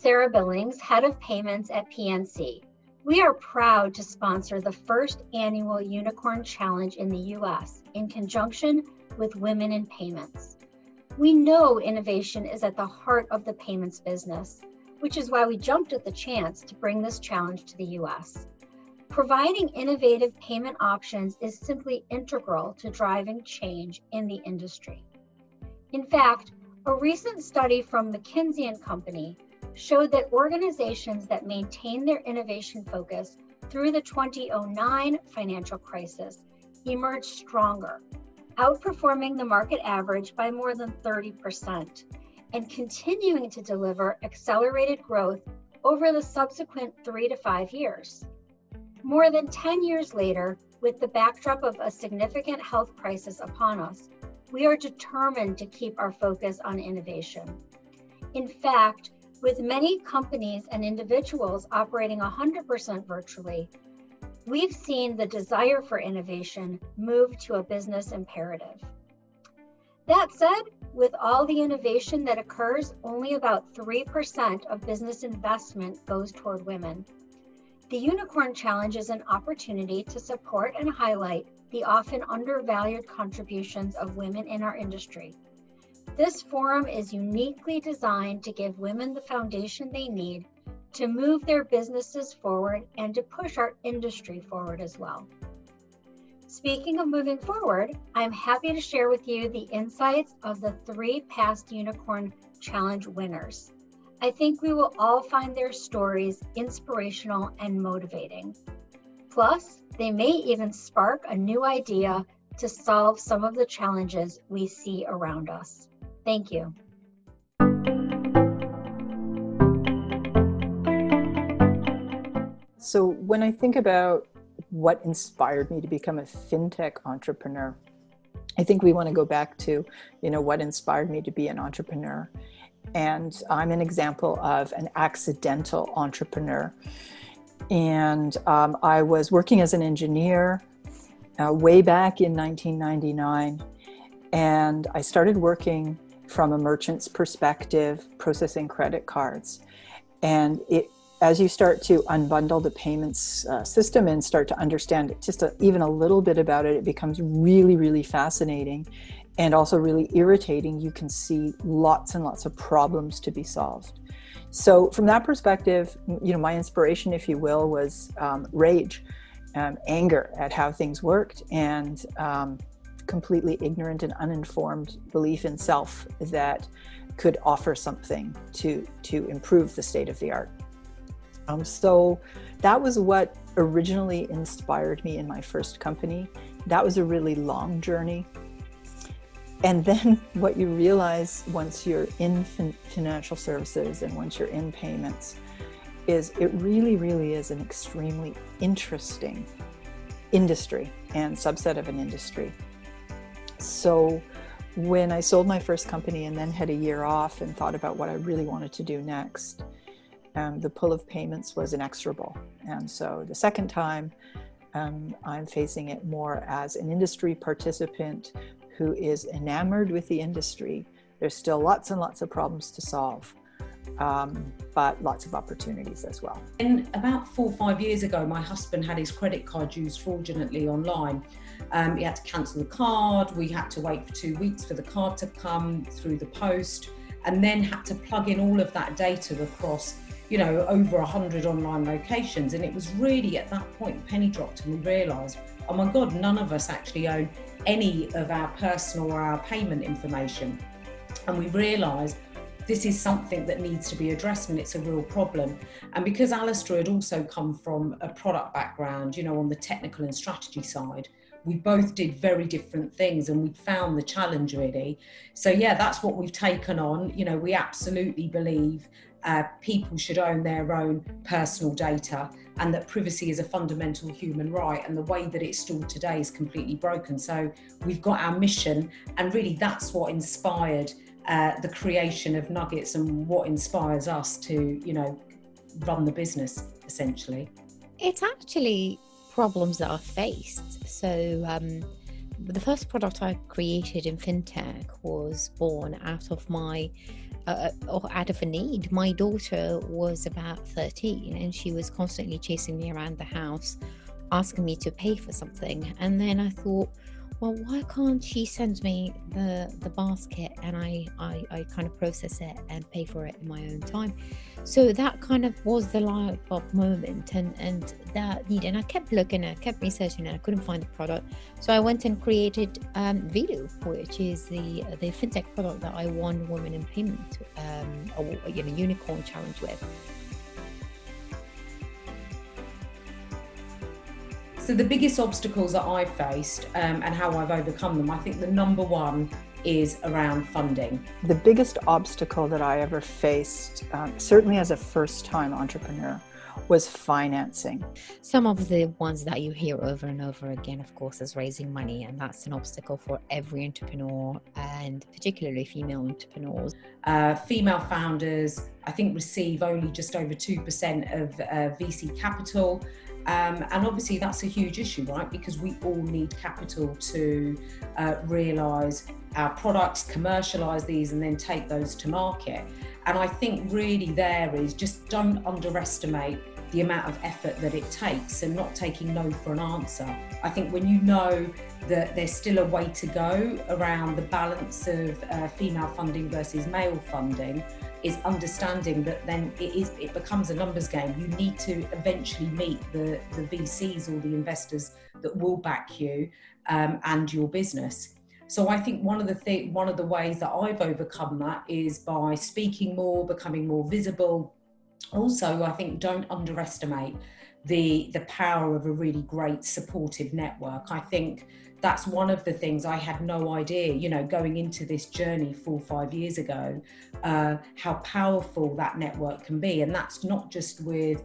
Sarah Billings, Head of Payments at PNC. We are proud to sponsor the first annual Unicorn Challenge in the U.S. in conjunction with Women in Payments. We know innovation is at the heart of the payments business, which is why we jumped at the chance to bring this challenge to the U.S. Providing innovative payment options is simply integral to driving change in the industry. In fact, a recent study from McKinsey & Company showed that organizations that maintain their innovation focus through the 2009 financial crisis emerged stronger, outperforming the market average by more than 30% and continuing to deliver accelerated growth over the subsequent 3 to 5 years. More than 10 years later, with the backdrop of a significant health crisis upon us, we are determined to keep our focus on innovation. In fact, with many companies and individuals operating 100% virtually, we've seen the desire for innovation move to a business imperative. That said, with all the innovation that occurs, only about 3% of business investment goes toward women. The Unicorn Challenge is an opportunity to support and highlight the often undervalued contributions of women in our industry. This forum is uniquely designed to give women the foundation they need to move their businesses forward and to push our industry forward as well. Speaking of moving forward, I'm happy to share with you the insights of the 3 past Unicorn Challenge winners. I think we will all find their stories inspirational and motivating. Plus, they may even spark a new idea to solve some of the challenges we see around us. Thank you. So when I think about what inspired me to become a fintech entrepreneur, I think we want to go back to, what inspired me to be an entrepreneur. And I'm an example of an accidental entrepreneur. And I was working as an engineer way back in 1999. And I started working from a merchant's perspective, processing credit cards. And as you start to unbundle the payments system and start to understand just even a little bit about it, it becomes really, really fascinating and also really irritating. You can see lots and lots of problems to be solved. So from that perspective, my inspiration, if you will, was rage, anger at how things worked, and completely ignorant and uninformed belief in self that could offer something to improve the state of the art. So that was what originally inspired me in my first company. That was a really long journey. And then what you realize once you're in financial services and once you're in payments is it really, really is an extremely interesting industry and subset of an industry. So when I sold my first company and then had a year off and thought about what I really wanted to do next, the pull of payments was inexorable. And so the second time, I'm facing it more as an industry participant who is enamored with the industry. There's still lots and lots of problems to solve, but lots of opportunities as well. And about 4 or 5 years ago, my husband had his credit card used fraudulently online. He had to cancel the card. We had to wait for 2 weeks for the card to come through the post, and then had to plug in all of that data across over 100 online locations. And it was really at that point, penny dropped, and we realised, oh my God, none of us actually own any of our personal or our payment information. And we realised this is something that needs to be addressed, and it's a real problem. And because Alistair had also come from a product background, on the technical and strategy side, we both did very different things, and we found the challenge really. So yeah, that's what we've taken on. We absolutely believe people should own their own personal data, and that privacy is a fundamental human right, and the way that it's stored today is completely broken. So we've got our mission, and really that's what inspired the creation of Nuggets, and what inspires us to, run the business essentially. It's actually problems that are faced. So the first product I created in fintech was born out of my or out of a need. My daughter was about 13 and she was constantly chasing me around the house, asking me to pay for something. And then I thought, well, why can't she send me the basket and I kind of process it and pay for it in my own time? So that kind of was the light bulb moment, and that need. And I kept looking, I kept researching, and I couldn't find the product. So I went and created Vilu, which is the fintech product that I won Women in Payment, unicorn challenge with. So the biggest obstacles that I've faced and how I've overcome them, I think the number one is around funding. The biggest obstacle that I ever faced, certainly as a first-time entrepreneur, was financing. Some of the ones that you hear over and over again, of course, is raising money, and that's an obstacle for every entrepreneur, and particularly female entrepreneurs. Female founders, I think, receive only just over 2% of VC capital. And obviously that's a huge issue, right? Because we all need capital to realise our products, commercialise these, and then take those to market. And I think really there is just don't underestimate the amount of effort that it takes and not taking no for an answer. I think when you know that there's still a way to go around the balance of female funding versus male funding, is understanding that then it becomes a numbers game. You need to eventually meet the VCs or the investors that will back you and your business. So I think one of the ways that I've overcome that is by speaking more, becoming more visible. Also, I think don't underestimate the power of a really great supportive network. I think that's one of the things I had no idea, going into this journey 4 or 5 years ago, how powerful that network can be. And that's not just with,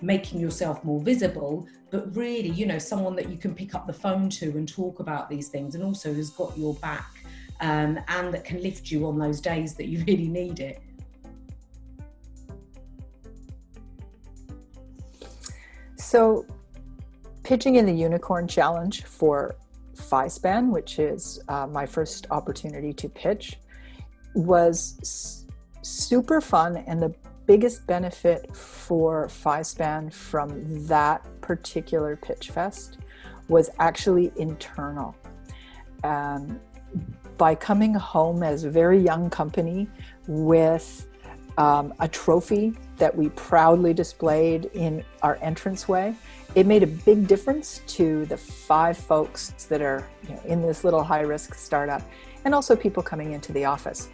making yourself more visible, but really, someone that you can pick up the phone to and talk about these things, and also has got your back and that can lift you on those days that you really need it. So pitching in the Unicorn Challenge for FiSpan, which is my first opportunity to pitch, was super fun. And the biggest benefit for FiSpan from that particular pitch fest was actually internal. By coming home as a very young company with a trophy that we proudly displayed in our entranceway, it made a big difference to the 5 folks that are in this little high-risk startup, and also people coming into the office.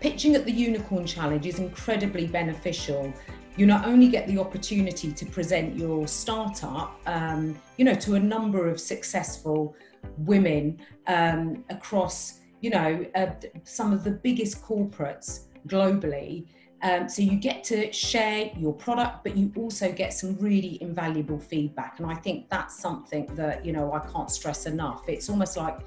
Pitching at the Unicorn Challenge is incredibly beneficial. You not only get the opportunity to present your startup, to a number of successful women across, some of the biggest corporates globally. So you get to share your product, but you also get some really invaluable feedback. And I think that's something that, I can't stress enough. It's almost like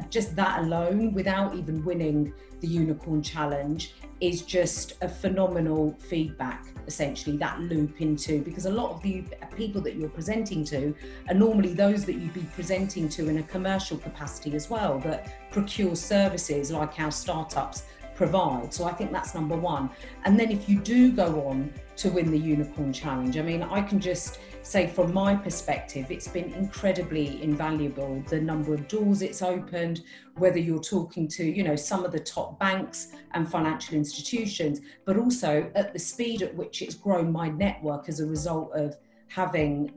just that alone, without even winning the Unicorn Challenge, is just a phenomenal feedback, essentially, that loop into, because a lot of the people that you're presenting to are normally those that you'd be presenting to in a commercial capacity as well, that procure services like our startups provide. So I think that's number one. And then if you do go on to win the Unicorn Challenge, I can just say from my perspective, it's been incredibly invaluable. The number of doors it's opened, whether you're talking to, some of the top banks and financial institutions, but also at the speed at which it's grown my network as a result of having,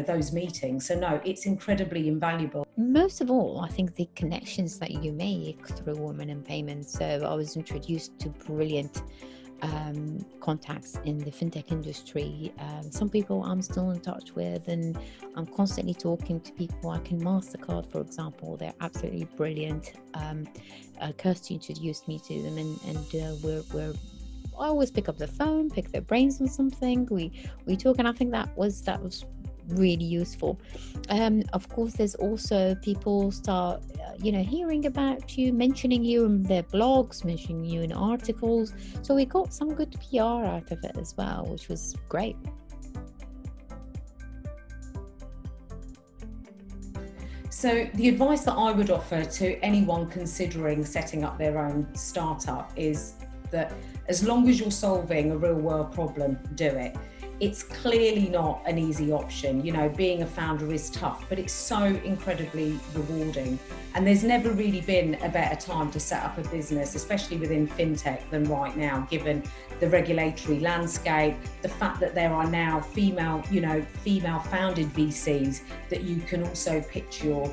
those meetings. So no, it's incredibly invaluable. Most of all, I think the connections that you make through Women in Payments. So I was introduced to brilliant contacts in the fintech industry. Some people I'm still in touch with, and I'm constantly talking to people. Like in MasterCard, for example, they're absolutely brilliant. Kirsty introduced me to them, and I always pick up the phone, pick their brains on something. We talk, and I think that was really useful. Of course, there's also people start hearing about you, mentioning you in their blogs, mentioning you in articles. So we got some good PR out of it as well, which was great. So the advice that I would offer to anyone considering setting up their own startup is that as long as you're solving a real world problem, do it. It's clearly not an easy option. You know, being a founder is tough, but it's so incredibly rewarding. And there's never really been a better time to set up a business, especially within fintech, than right now, given the regulatory landscape, the fact that there are now female founded VCs that you can also pitch your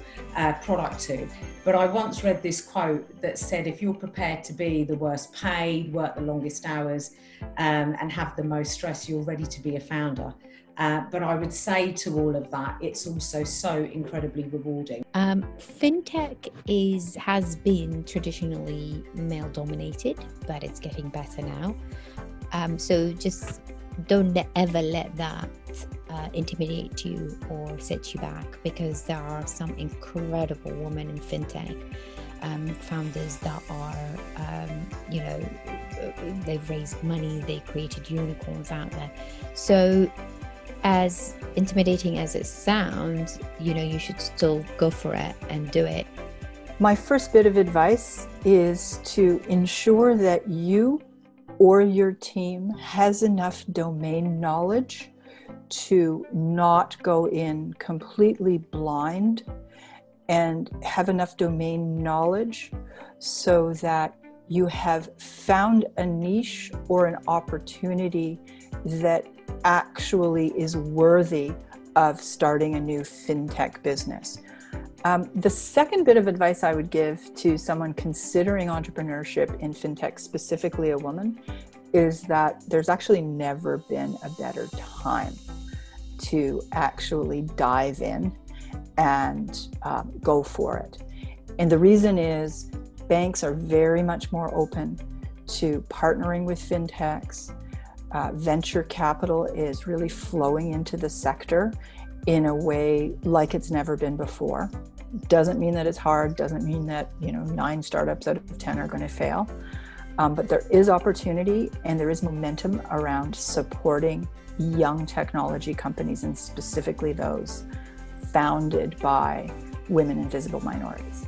product to. But I once read this quote that said, if you're prepared to be the worst paid, work the longest hours, and have the most stress, you're ready to be a founder. But I would say to all of that, it's also so incredibly rewarding. Fintech has been traditionally male dominated, but it's getting better now. So just don't ever let that intimidate you or set you back, because there are some incredible women in fintech founders that are, they've raised money, they created unicorns out there. So as intimidating as it sounds, you should still go for it and do it. My first bit of advice is to ensure that you or your team has enough domain knowledge to not go in completely blind, and have enough domain knowledge so that you have found a niche or an opportunity that actually is worthy of starting a new fintech business. The second bit of advice I would give to someone considering entrepreneurship in fintech, specifically a woman, is that there's actually never been a better time to actually dive in and go for it. And the reason is banks are very much more open to partnering with fintechs. Venture capital is really flowing into the sector in a way like it's never been before. Doesn't mean that it's hard, doesn't mean that 9 startups out of 10 are going to fail. But there is opportunity and there is momentum around supporting young technology companies, and specifically those founded by women and visible minorities.